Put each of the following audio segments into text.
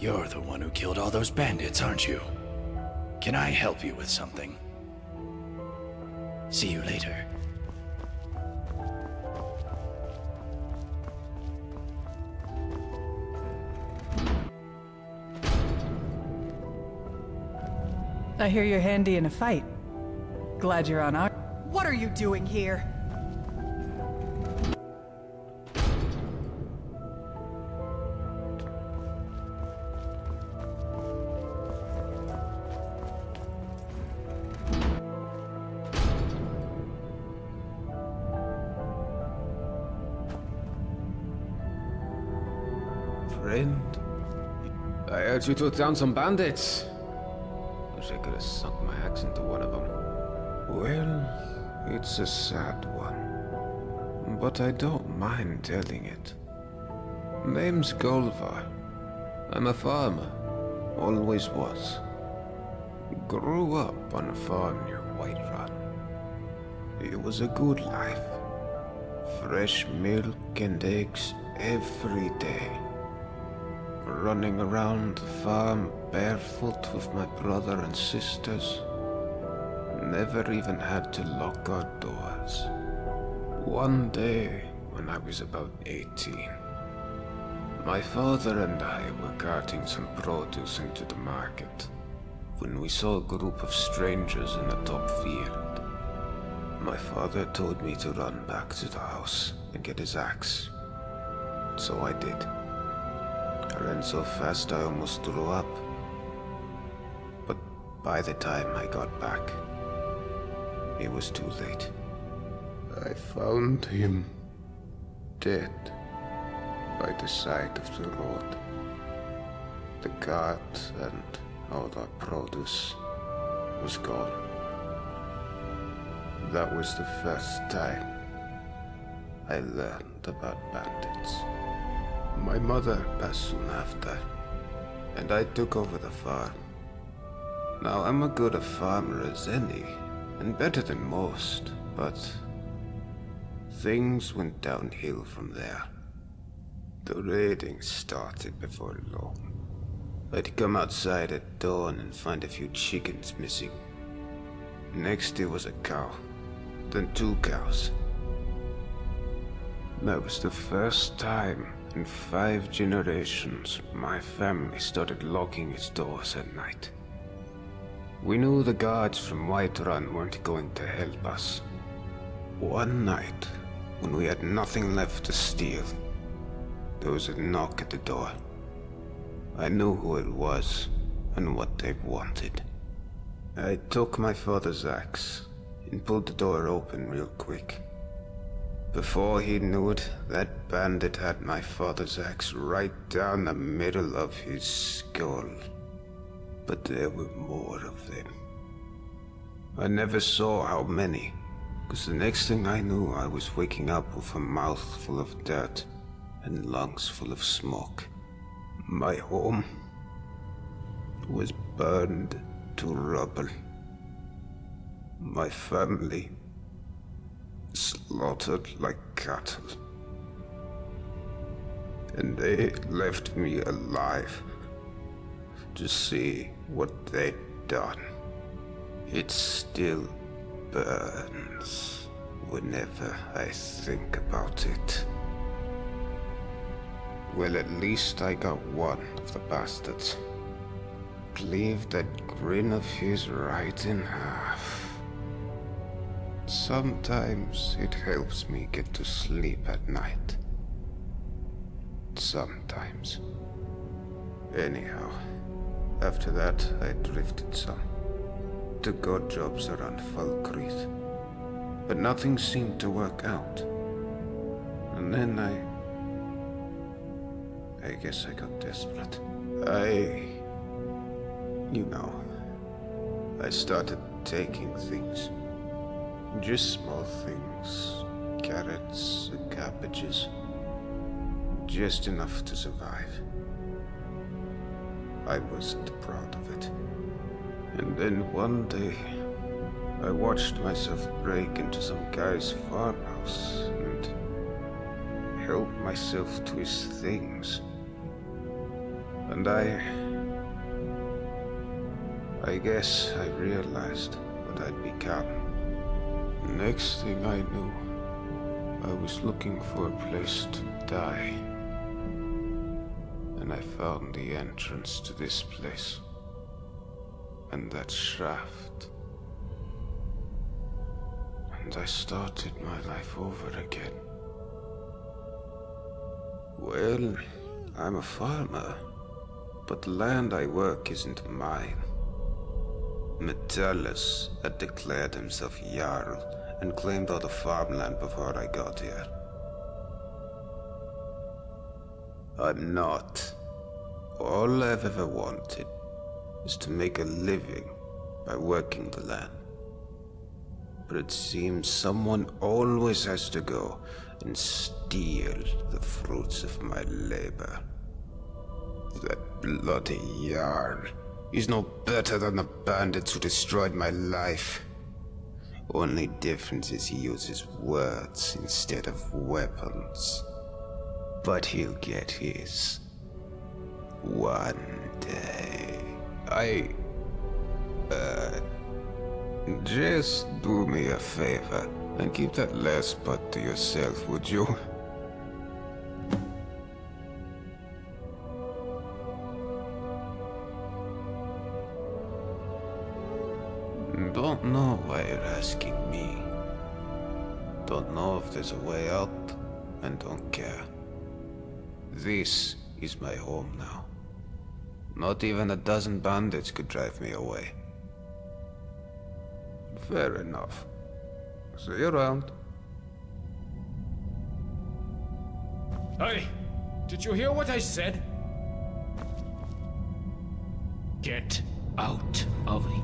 You're the one who killed all those bandits, aren't you? Can I help you with something? See you later. I hear you're handy in a fight. Glad you're on our... What are you doing here? Friend, I heard you took down some bandits. Wish I could have sunk my axe into one of them. Well, it's a sad one, but I don't mind telling it. Name's Golvar. I'm a farmer, always was. Grew up on a farm near Whiterun. It was a good life. Fresh milk and eggs every day. Running around the farm barefoot with my brother and sisters. Never even had to lock our doors. One day, when I was about 18, my father and I were carting some produce into the market when we saw a group of strangers in a top field. My father told me to run back to the house and get his axe. So I did. I ran so fast I almost threw up. But by the time I got back, it was too late. I found him dead by the side of the road. The cart and all our produce was gone. That was the first time I learned about bandits. My mother passed soon after, and I took over the farm. Now I'm as good a farmer as any, and better than most, but things went downhill from there. The raiding started before long. I'd come outside at dawn and find a few chickens missing. Next it was a cow, then 2 cows. That was the first time in 5 generations my family started locking its doors at night. We knew the guards from Whiterun weren't going to help us. One night, when we had nothing left to steal, there was a knock at the door. I knew who it was and what they wanted. I took my father's axe and pulled the door open real quick. Before he knew it, that bandit had my father's axe right down the middle of his skull. But there were more of them. I never saw how many, because the next thing I knew I was waking up with a mouth full of dirt and lungs full of smoke. My home was burned to rubble. My family slaughtered like cattle. And they left me alive to see what they'd done. It still burns whenever I think about it. Well, at least I got one of the bastards. Cleaved that grin of his right in half. Sometimes it helps me get to sleep at night. Sometimes. Anyhow, after that I drifted some. Took odd jobs around Falkreath. But nothing seemed to work out. And then I guess I got desperate. I started taking things. Just small things. Carrots and cabbages. Just enough to survive. I wasn't proud of it. And then one day, I watched myself break into some guy's farmhouse and help myself to his things. And I guess I realized what I'd become. Next thing I knew, I was looking for a place to die. And I found the entrance to this place. And that shaft. And I started my life over again. Well, I'm a farmer, but the land I work isn't mine. Metellus had declared himself Jarl and claimed all the farmland before I got here. I'm not. All I've ever wanted is to make a living by working the land. But it seems someone always has to go and steal the fruits of my labor. That bloody Jarl. He's no better than the bandits who destroyed my life. Only difference is he uses words instead of weapons. But he'll get his. One day. Just do me a favor and keep that last part to yourself, would you? Don't know why you're asking me. Don't know if there's a way out, and don't care. This is my home now. Not even a dozen bandits could drive me away. Fair enough. See you around. Hey, did you hear what I said? Get out of it.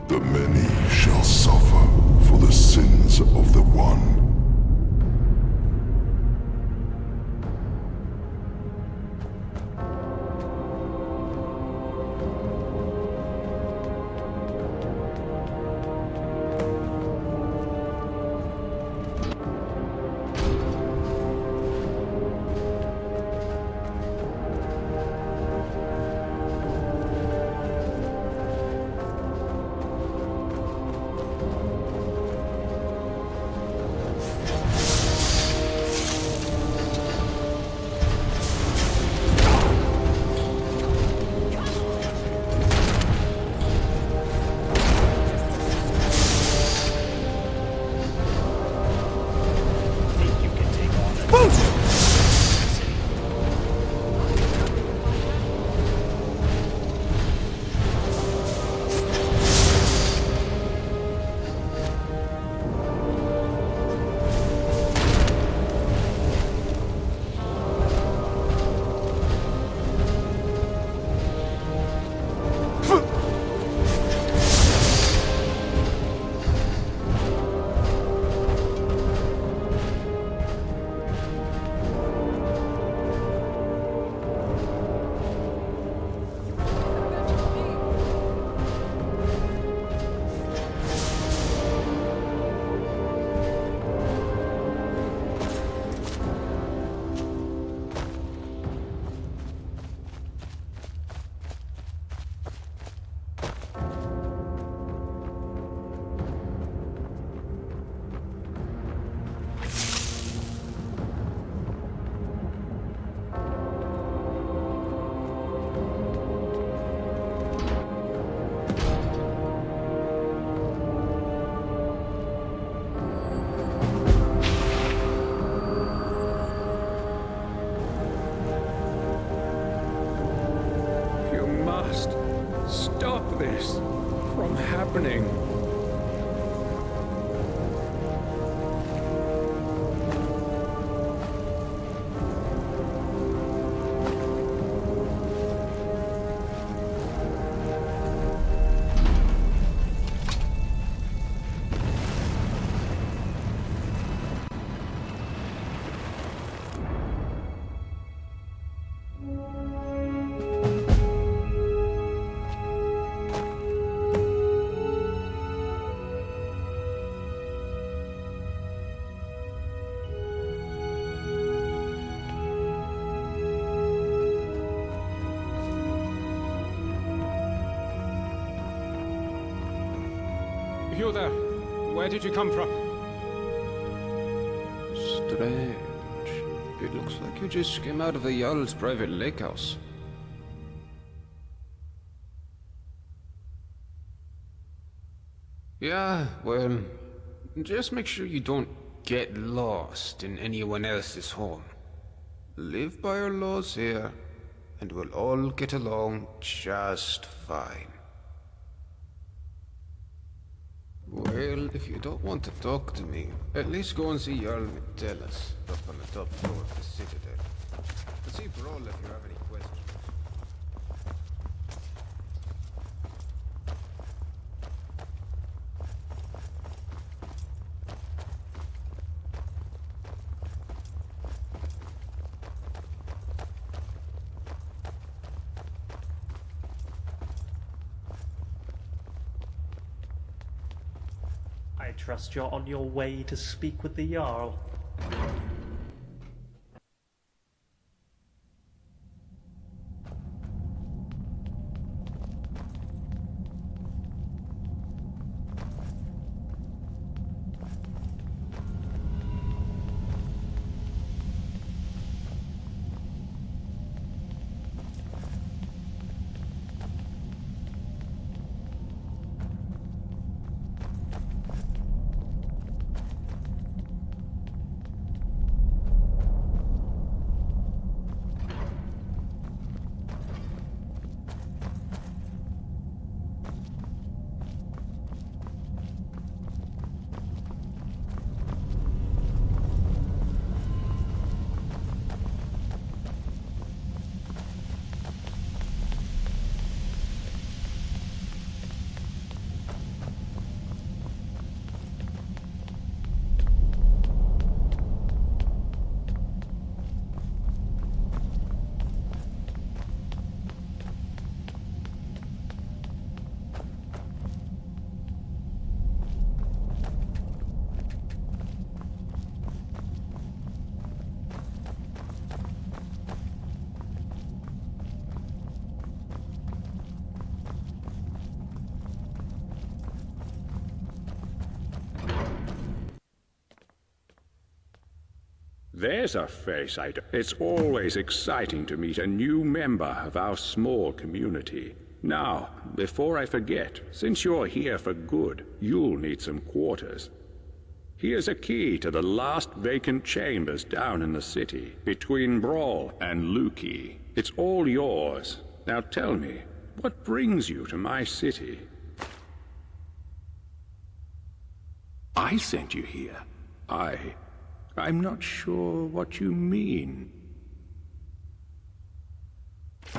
The many shall suffer for the sins of the one. stop this from happening. You there? Where did you come from? Strange. It looks like you just came out of the Jarl's private lake house. Yeah, well, just make sure you don't get lost in anyone else's home. Live by our laws here, and we'll all get along just fine. Well, if you don't want to talk to me, at least go and see Jarl Metellus up on the top floor of the Citadel. And see Brawl if you have any questions. I trust you're on your way to speak with the Jarl. There's a face I do. It's always exciting to meet a new member of our small community. Now, before I forget, since you're here for good, you'll need some quarters. Here's a key to the last vacant chambers down in the city, between Brawl and Lukey. It's all yours. Now tell me, what brings you to my city? I sent you here. I'm not sure what you mean.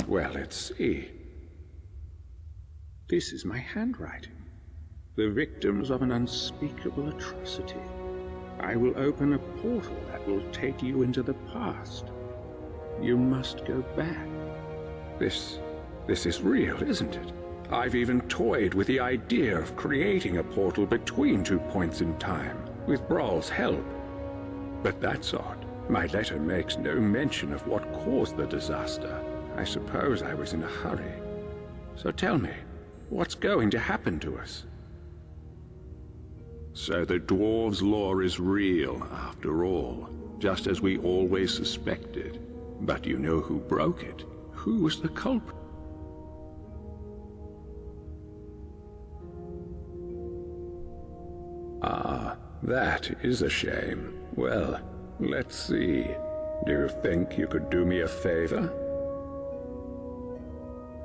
Well, let's see. This is my handwriting. The victims of an unspeakable atrocity. I will open a portal that will take you into the past. You must go back. This is real, isn't it? I've even toyed with the idea of creating a portal between 2 points in time, with Brawl's help. But that's odd. My letter makes no mention of what caused the disaster. I suppose I was in a hurry. So tell me, what's going to happen to us? So the dwarves' law is real, after all, just as we always suspected. But you know who broke it? Who was the culprit? Ah, that is a shame. Well, let's see. Do you think you could do me a favor?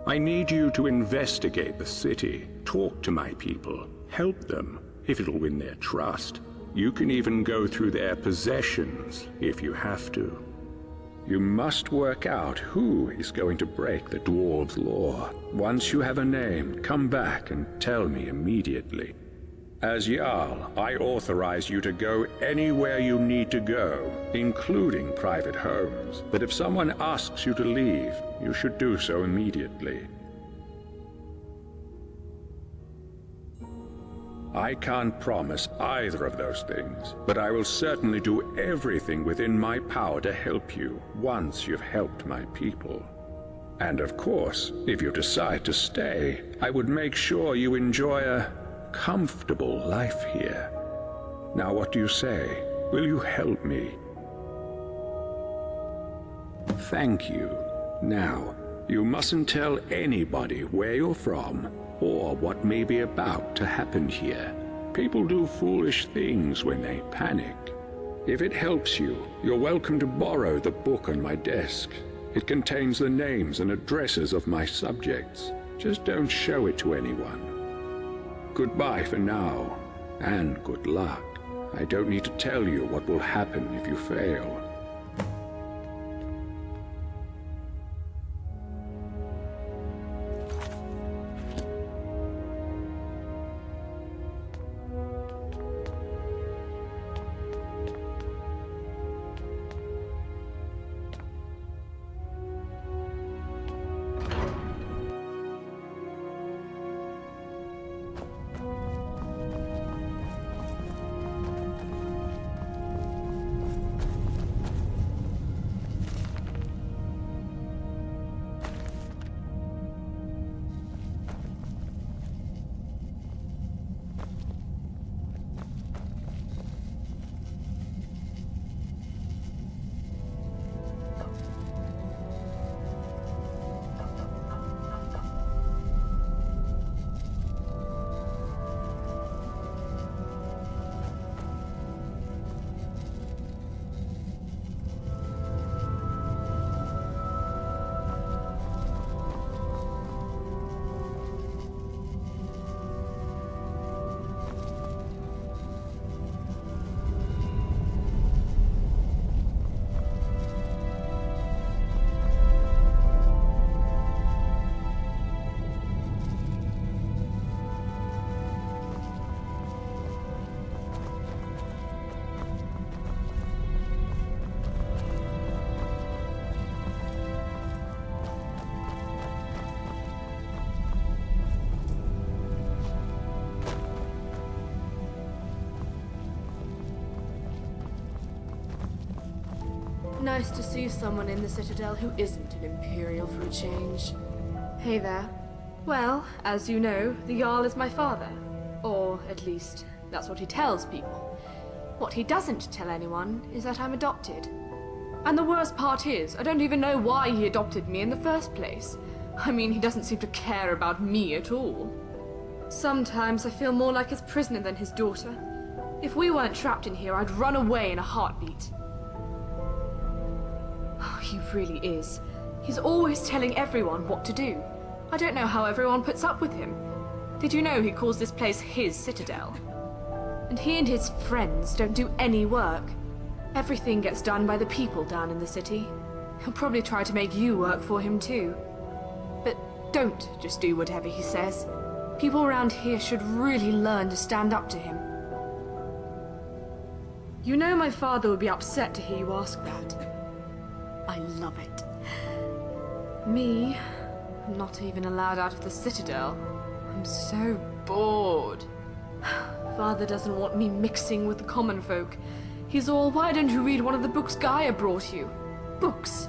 I need you to investigate the city, talk to my people, help them, if it'll win their trust. You can even go through their possessions, if you have to. You must work out who is going to break the dwarves' law. Once you have a name, come back and tell me immediately. As Jarl, I authorize you to go anywhere you need to go, including private homes. But if someone asks you to leave, you should do so immediately. I can't promise either of those things, but I will certainly do everything within my power to help you once you've helped my people. And of course, if you decide to stay, I would make sure you enjoy a comfortable life here. Now what do you say? Will you help me? Thank you. Now, you mustn't tell anybody where you're from or what may be about to happen here. People do foolish things when they panic. If it helps you, you're welcome to borrow the book on my desk. It contains the names and addresses of my subjects. Just don't show it to anyone. Goodbye for now, and good luck. I don't need to tell you what will happen if you fail. Nice to see someone in the Citadel who isn't an Imperial for a change. Hey there. Well, as you know, the Jarl is my father. Or, at least, that's what he tells people. What he doesn't tell anyone is that I'm adopted. And the worst part is, I don't even know why he adopted me in the first place. I mean, he doesn't seem to care about me at all. Sometimes I feel more like his prisoner than his daughter. If we weren't trapped in here, I'd run away in a heartbeat. He really is. He's always telling everyone what to do. I don't know how everyone puts up with him. Did you know he calls this place his Citadel? And he and his friends don't do any work. Everything gets done by the people down in the city. He'll probably try to make you work for him too. But don't just do whatever he says. People around here should really learn to stand up to him. You know my father would be upset to hear you ask that. I love it. Me, I'm not even allowed out of the Citadel. I'm so bored. Father doesn't want me mixing with the common folk. He's all, why don't you read one of the books Gaia brought you? Books?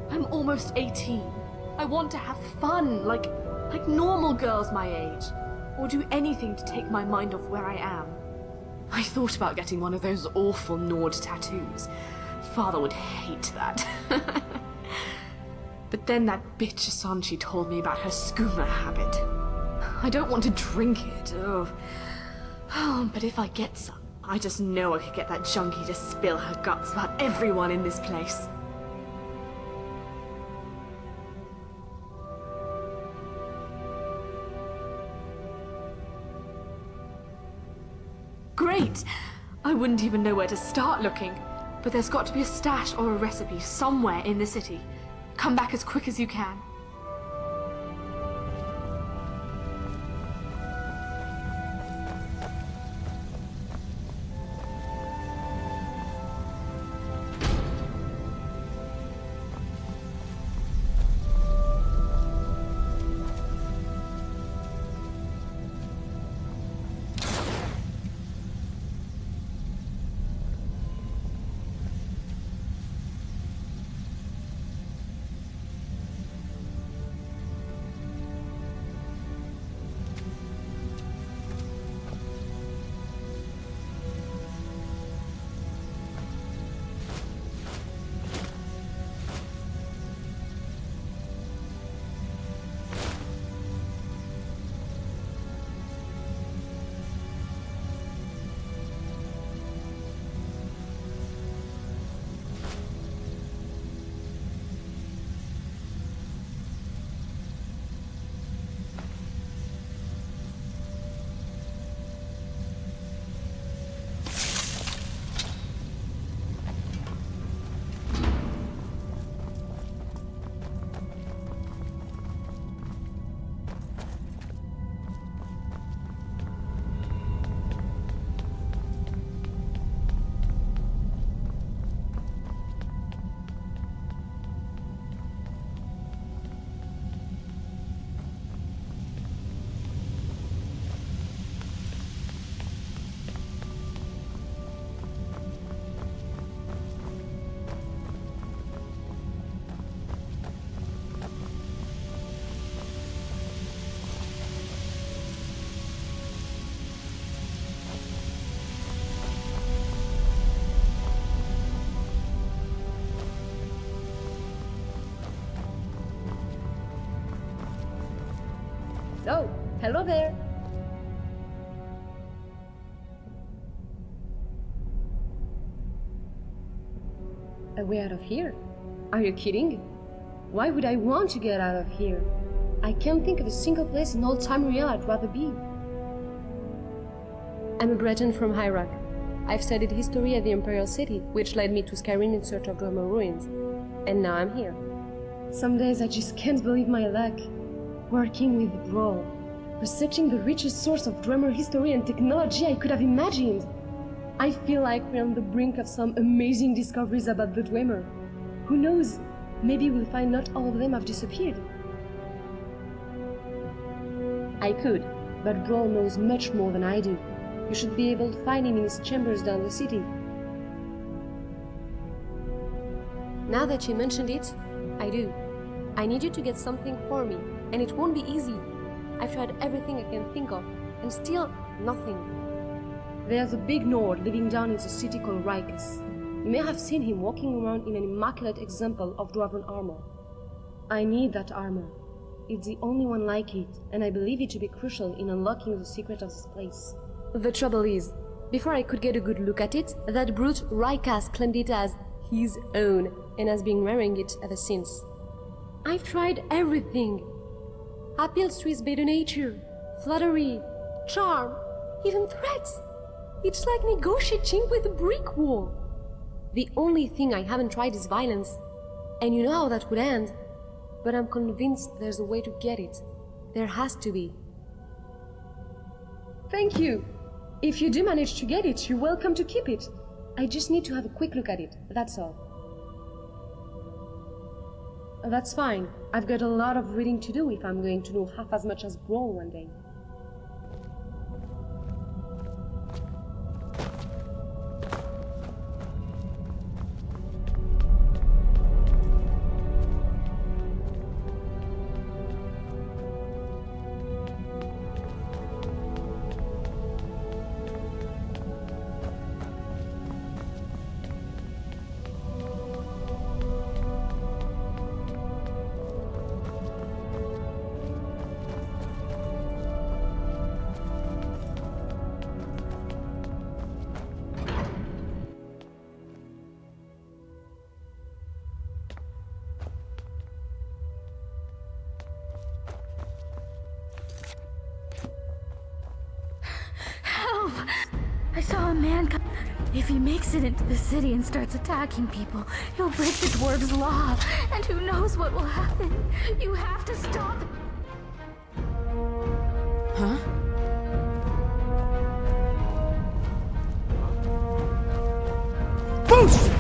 I'm almost 18. I want to have fun, like normal girls my age. Or do anything to take my mind off where I am. I thought about getting one of those awful Nord tattoos. Father would hate that. But then that bitch Asanchi told me about her skooma habit. I don't want to drink it. Oh, but if I get some, I just know I could get that junkie to spill her guts about everyone in this place. Great! I wouldn't even know where to start looking. But there's got to be a stash or a recipe somewhere in the city. Come back as quick as you can. Oh, hello there. A way out of here? Are you kidding? Why would I want to get out of here? I can't think of a single place in old Tamriel I'd rather be. I'm a Breton from Hyrak. I've studied history at the Imperial City, which led me to Skyrim in search of Dwemer ruins. And now I'm here. Some days I just can't believe my luck. Working with Brawl, researching the richest source of Dwemer history and technology I could have imagined. I feel like we're on the brink of some amazing discoveries about the Dwemer. Who knows, maybe we'll find not all of them have disappeared. I could, but Brawl knows much more than I do. You should be able to find him in his chambers down the city. Now that you mentioned it, I do. I need you to get something for me, and it won't be easy. I've tried everything I can think of, and still nothing. There's a big Nord living down in the city called Rikus. You may have seen him walking around in an immaculate example of dwarven armor. I need that armor. It's the only one like it, and I believe it to be crucial in unlocking the secret of this place. The trouble is, before I could get a good look at it, that brute Rikas claimed it as his own, and has been wearing it ever since. I've tried everything. Appeals to his better nature, flattery, charm, even threats. It's like negotiating with a brick wall. The only thing I haven't tried is violence, and you know how that would end. But I'm convinced there's a way to get it. There has to be. Thank you. If you do manage to get it, you're welcome to keep it. I just need to have a quick look at it, that's all. That's fine. I've got a lot of reading to do if I'm going to know half as much as Brawl one day. I saw a man come. If he makes it into the city and starts attacking people, he'll break the dwarves' law, and who knows what will happen. You have to stop it. Huh? Boost!